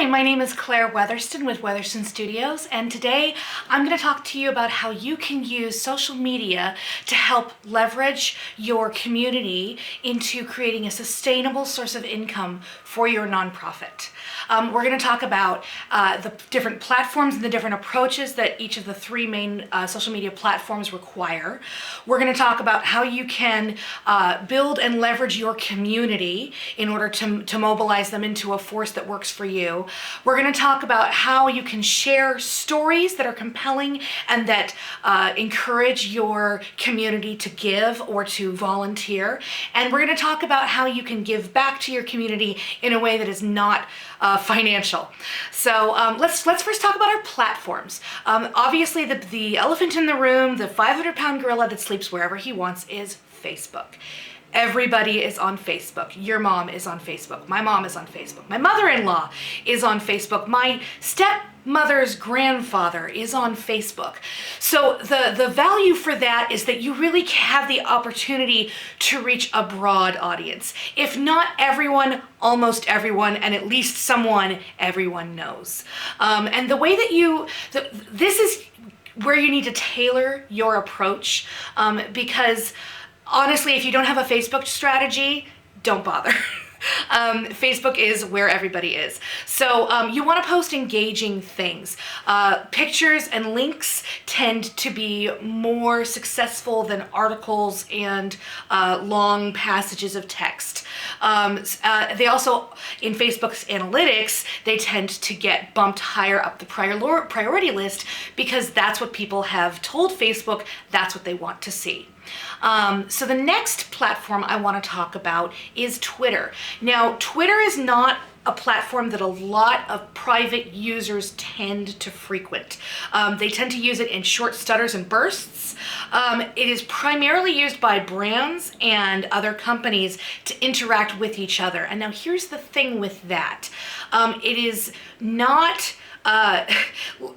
Hi, my name is Claire Weatherston with Weatherston Studios, and today I'm going to talk to you about how you can use social media to help leverage your community into creating a sustainable source of income for your nonprofit. We're going to talk about the different platforms and the different approaches that each of the three main social media platforms require. We're going to talk about how you can build and leverage your community in order to mobilize them into a force that works for you. We're going to talk about how you can share stories that are compelling and that encourage your community to give or to volunteer. And we're going to talk about how you can give back to your community in a way that is not financial. So let's first talk about our platforms. Obviously, the elephant in the room, the 500-pound gorilla that sleeps wherever he wants, is Facebook. Everybody is on Facebook. Your mom is on Facebook. My mom is on Facebook. My mother-in-law is on Facebook. My stepmother's grandfather is on Facebook. So the value for that is that you really have the opportunity to reach a broad audience. If not everyone, almost everyone, and at least someone everyone knows. And the way that this is where you need to tailor your approach, because honestly, if you don't have a Facebook strategy, don't bother. Facebook is where everybody is. So you want to post engaging things. Pictures and links tend to be more successful than articles and long passages of text. They also, in Facebook's analytics, they tend to get bumped higher up the priority list because that's what people have told Facebook, that's what they want to see. So the next platform I want to talk about is Twitter. Now, Twitter is not a platform that a lot of private users tend to frequent. They tend to use it in short stutters and bursts. It is primarily used by brands and other companies to interact with each other. And now here's the thing with that. It is not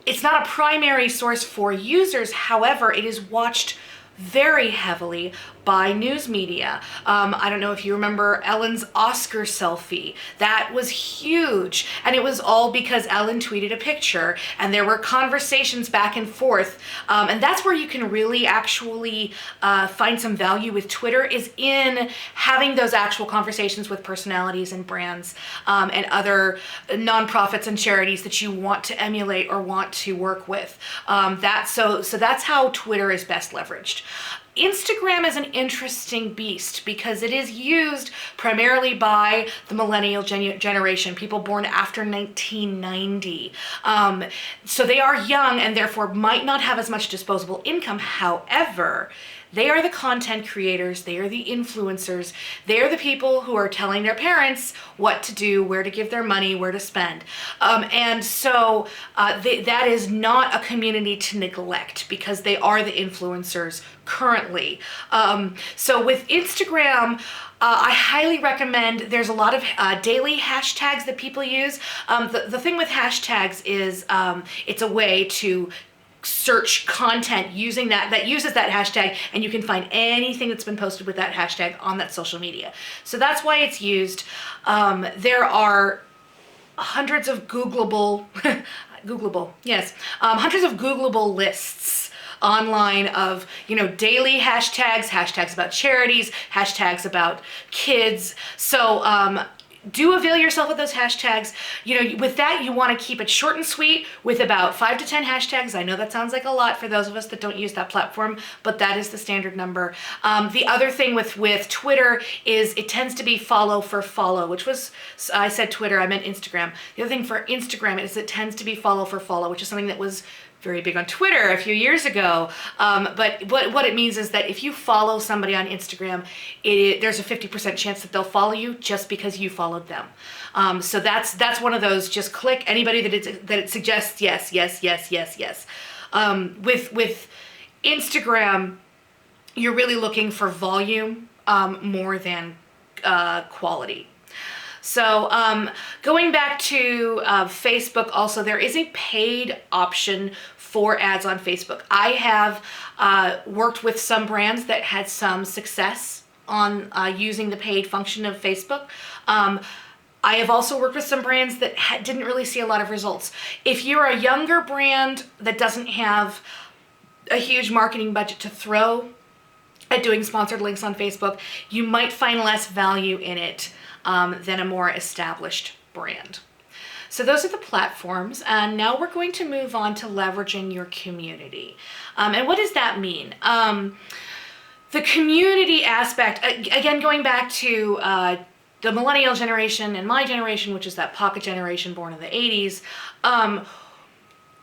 it's not a primary source for users. However, it is watched very heavily by news media. I don't know if you remember Ellen's Oscar selfie. That was huge. And it was all because Ellen tweeted a picture and there were conversations back and forth. And that's where you can really actually find some value with Twitter, is in having those actual conversations with personalities and brands and other nonprofits and charities that you want to emulate or want to work with. So that's how Twitter is best leveraged. Instagram is an interesting beast because it is used primarily by the millennial generation, people born after 1990. So they are young and therefore might not have as much disposable income. However, they are the content creators, they are the influencers, they are the people who are telling their parents what to do, where to give their money, where to spend. And so that is not a community to neglect because they are the influencers currently. So with Instagram, I highly recommend, there's a lot of daily hashtags that people use. The thing with hashtags is it's a way to search content using that uses that hashtag, and you can find anything that's been posted with that hashtag on that social media. So that's why it's used. There are hundreds of Googleable lists online of, daily hashtags about charities, hashtags about kids. So do avail yourself of those hashtags. With that, you want to keep it short and sweet with about 5 to 10 hashtags. I know that sounds like a lot for those of us that don't use that platform, but that is the standard number. The other thing with Twitter is it tends to be follow for follow, I said Twitter, I meant Instagram. The other thing for Instagram is it tends to be follow for follow, which is something that was very big on Twitter a few years ago. But what it means is that if you follow somebody on Instagram, there's a 50% chance that they'll follow you just because you followed them. So that's one of those, just click anybody that it suggests, yes. With Instagram, you're really looking for volume more than quality. So going back to Facebook also, there is a paid option for ads on Facebook. I have worked with some brands that had some success on using the paid function of Facebook. I have also worked with some brands that didn't really see a lot of results. If you're a younger brand that doesn't have a huge marketing budget to throw at doing sponsored links on Facebook, you might find less value in it than a more established brand. So those are the platforms, and now we're going to move on to leveraging your community. And what does that mean? The community aspect, again, going back to the millennial generation and my generation, which is that pocket generation born in the 80s,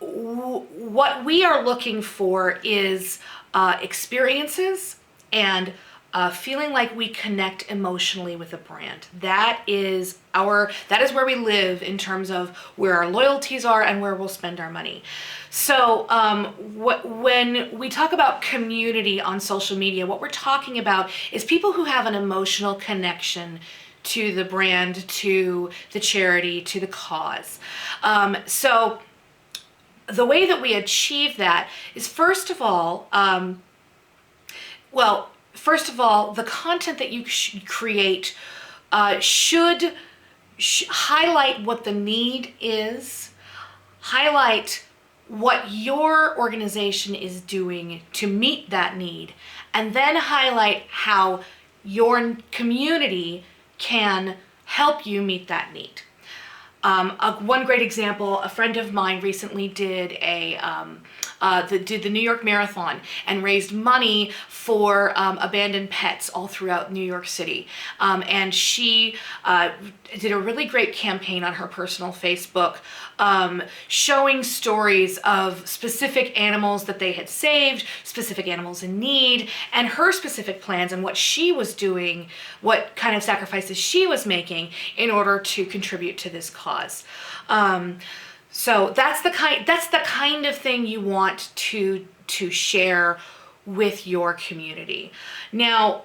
what we are looking for is experiences and feeling like we connect emotionally with a brand. That is where we live in terms of where our loyalties are and where we'll spend our money. So when we talk about community on social media, what we're talking about is people who have an emotional connection to the brand, to the charity, to the cause. So the way that we achieve that is, first of all, the content that you create should highlight what the need is, highlight what your organization is doing to meet that need, and then highlight how your community can help you meet that need. One great example, a friend of mine recently did the New York Marathon and raised money for abandoned pets all throughout New York City. And she did a really great campaign on her personal Facebook, showing stories of specific animals that they had saved, specific animals in need, and her specific plans and what she was doing, what kind of sacrifices she was making in order to contribute to this cause. So that's the kind of thing you want to share with your community. Now,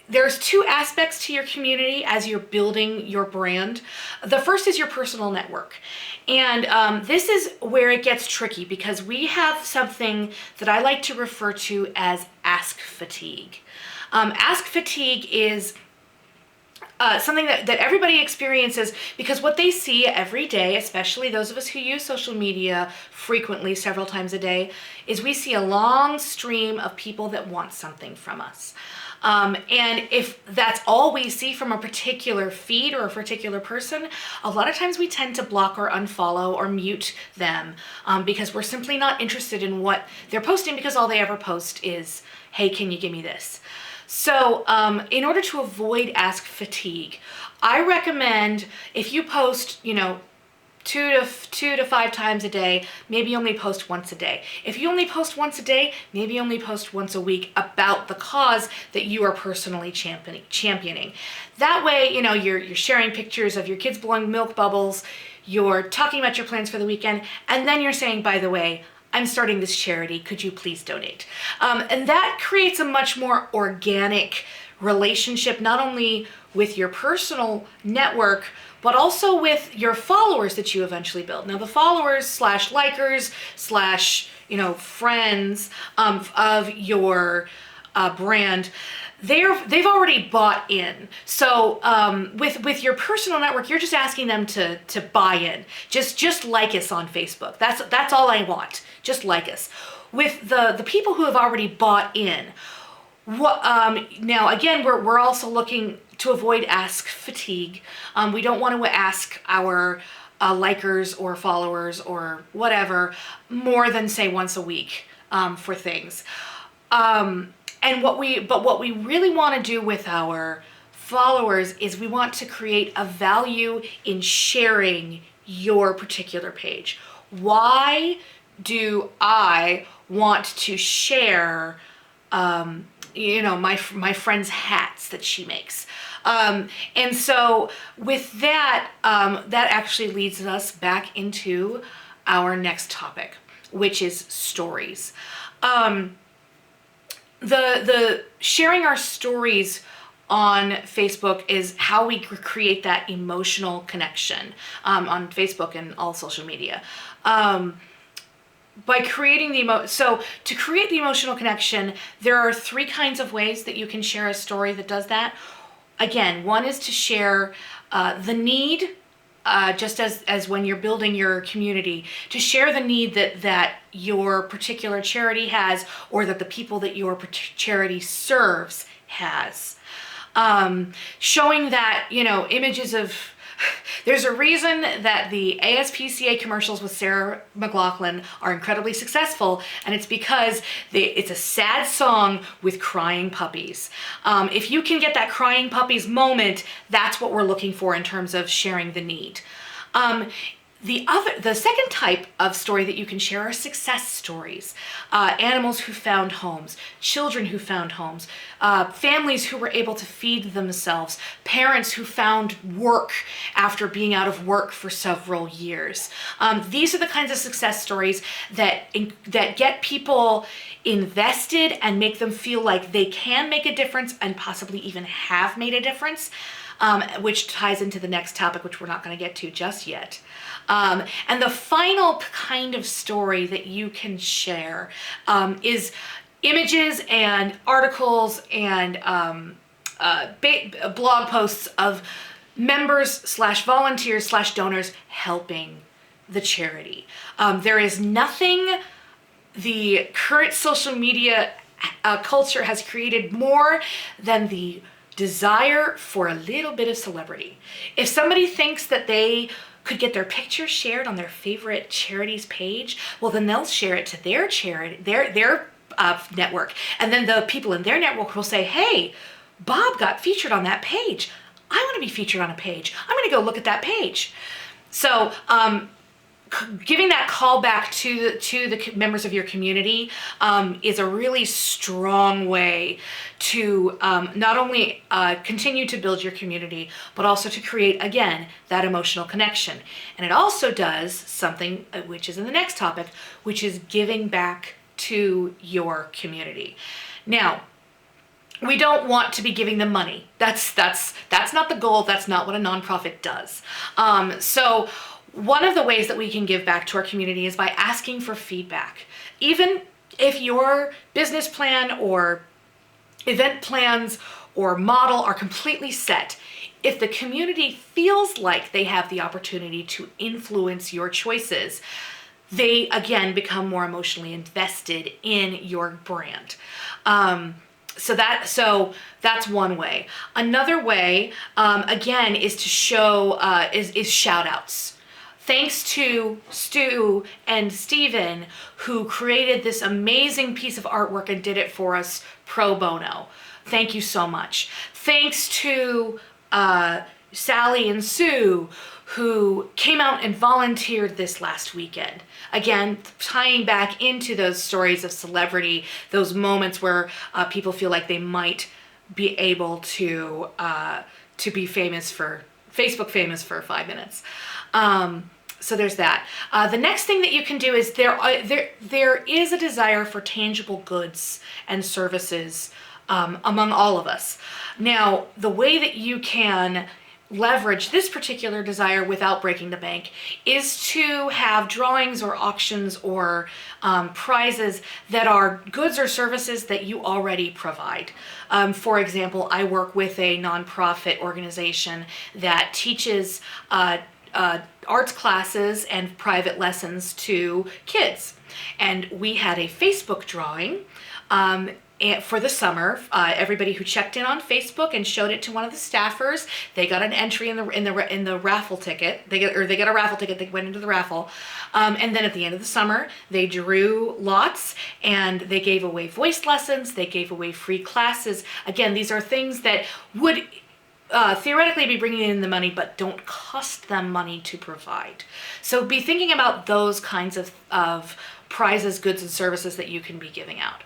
there's two aspects to your community as you're building your brand. The first is your personal network. And this is where it gets tricky, because we have something that I like to refer to as ask fatigue. Ask fatigue is something that everybody experiences, because what they see every day, especially those of us who use social media frequently, several times a day, is we see a long stream of people that want something from us. And if that's all we see from a particular feed or a particular person, a lot of times we tend to block or unfollow or mute them because we're simply not interested in what they're posting, because all they ever post is, hey, can you give me this? So in order to avoid ask fatigue, I recommend, if you post, two to five times a day, maybe only post once a day. If you only post once a day, maybe only post once a week about the cause that you are personally championing. That way, you're sharing pictures of your kids blowing milk bubbles, you're talking about your plans for the weekend, and then you're saying, by the way, I'm starting this charity, could you please donate? And that creates a much more organic relationship, not only with your personal network, but also with your followers that you eventually build. Now, the followers / likers / friends of your brand, they've already bought in. So with your personal network, you're just asking them to buy in. Just like us on Facebook. That's all I want. Just like us. With the people who have already bought in, now again, we're also looking to avoid ask fatigue. We don't want to ask our likers or followers or whatever more than, say, once a week for things. And what we really want to do with our followers is we want to create a value in sharing your particular page. Why do I want to share my friend's hats that she makes? And so with that, that actually leads us back into our next topic, which is stories. The sharing our stories on Facebook is how we create that emotional connection on Facebook and all social media. By creating so to create the emotional connection, there are three kinds of ways that you can share a story that does that. Again, one is to share the need, just as when you're building your community, to share the need that your particular charity has, or that the people that your charity serves has. Showing that, images of, there's a reason that the ASPCA commercials with Sarah McLachlan are incredibly successful, and it's because it's a sad song with crying puppies. If you can get that crying puppies moment, that's what we're looking for in terms of sharing the need. The second type of story that you can share are success stories. Animals who found homes, children who found homes, families who were able to feed themselves, parents who found work after being out of work for several years. These are the kinds of success stories that get people invested and make them feel like they can make a difference and possibly even have made a difference. Which ties into the next topic, which we're not going to get to just yet. And the final kind of story that you can share is images and articles and blog posts of members/volunteers/donors helping the charity. There is nothing the current social media culture has created more than the desire for a little bit of celebrity. If somebody thinks that they could get their picture shared on their favorite charity's page, well, then they'll share it to their charity, their network, and then the people in their network will say, "Hey, Bob got featured on that page. I want to be featured on a page. I'm going to go look at that page." So, giving that call back to the members of your community is a really strong way to not only continue to build your community, but also to create, again, that emotional connection. And it also does something which is in the next topic, which is giving back to your community. Now, we don't want to be giving them money. That's not the goal. That's not what a nonprofit does. So one of the ways that we can give back to our community is by asking for feedback. Even if your business plan or event plans or model are completely set, if the community feels like they have the opportunity to influence your choices, they again become more emotionally invested in your brand. So that's one way. Another way, again, is to show is shout outs. Thanks to Stu and Steven, who created this amazing piece of artwork and did it for us pro bono. Thank you so much. Thanks to Sally and Sue, who came out and volunteered this last weekend. Again, tying back into those stories of celebrity, those moments where people feel like they might be able to be Facebook famous for 5 minutes. So there's that. The next thing that you can do is there is a desire for tangible goods and services among all of us. Now, the way that you can leverage this particular desire without breaking the bank is to have drawings or auctions or prizes that are goods or services that you already provide. For example, I work with a nonprofit organization that teaches arts classes and private lessons to kids. And we had a Facebook drawing for the summer. Everybody who checked in on Facebook and showed it to one of the staffers, they got an entry in the raffle ticket. They got a raffle ticket. They went into the raffle, and then at the end of the summer, they drew lots and they gave away voice lessons. They gave away free classes. Again, these are things that would theoretically be bringing in the money, but don't cost them money to provide. So be thinking about those kinds of prizes, goods, and services that you can be giving out.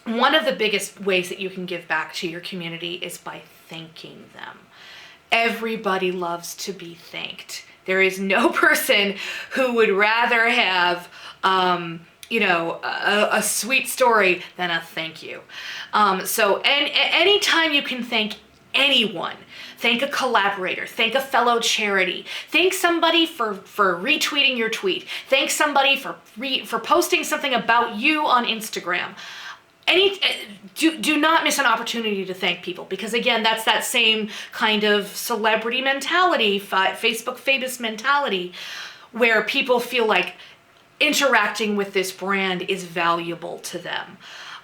One of the biggest ways that you can give back to your community is by thanking them. Everybody loves to be thanked. There is no person who would rather have a sweet story than a thank you. So anytime you can thank anyone, thank a collaborator, thank a fellow charity, thank somebody for retweeting your tweet, thank somebody for posting something about you on Instagram. do not miss an opportunity to thank people, because again, that's that same kind of celebrity mentality, Facebook famous mentality, where people feel like interacting with this brand is valuable to them.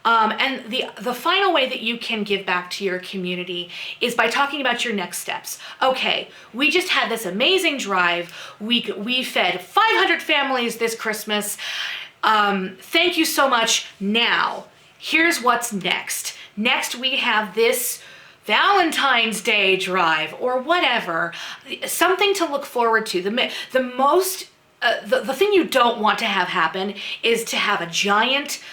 And the final way that you can give back to your community is by talking about your next steps. Okay, we just had this amazing drive. We fed 500 families this Christmas. Thank you so much. Now, here's what's next. Next, we have this Valentine's Day drive or whatever. Something to look forward to. The thing you don't want to have happen is to have a giant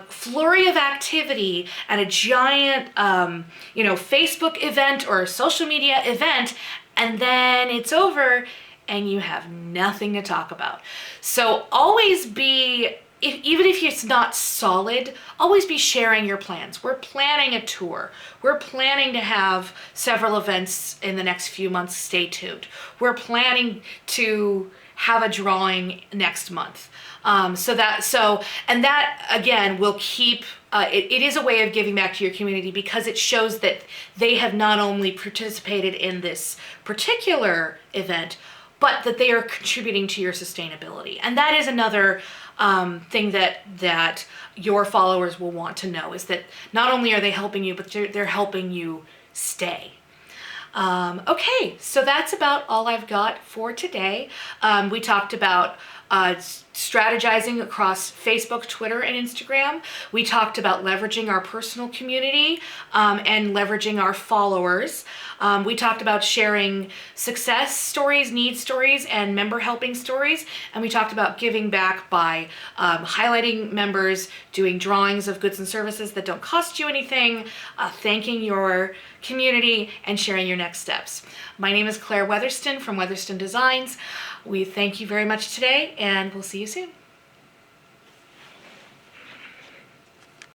flurry of activity and a giant, Facebook event or a social media event, and then it's over and you have nothing to talk about. So always be, even if it's not solid, always be sharing your plans. We're planning a tour. We're planning to have several events in the next few months. Stay tuned. We're planning to have a drawing next month. And that again will keep, it is a way of giving back to your community, because it shows that they have not only participated in this particular event, but that they are contributing to your sustainability. And that is another thing that your followers will want to know, is that not only are they helping you, but they're helping you stay. Okay, so that's about all I've got for today. We talked about strategizing across Facebook, Twitter, and Instagram. We talked about leveraging our personal community and leveraging our followers. We talked about sharing success stories, need stories, and member helping stories. And we talked about giving back by highlighting members, doing drawings of goods and services that don't cost you anything, thanking your community, and sharing your next steps. My name is Claire Weatherston from Weatherston Designs. We thank you very much today, and we'll see you soon.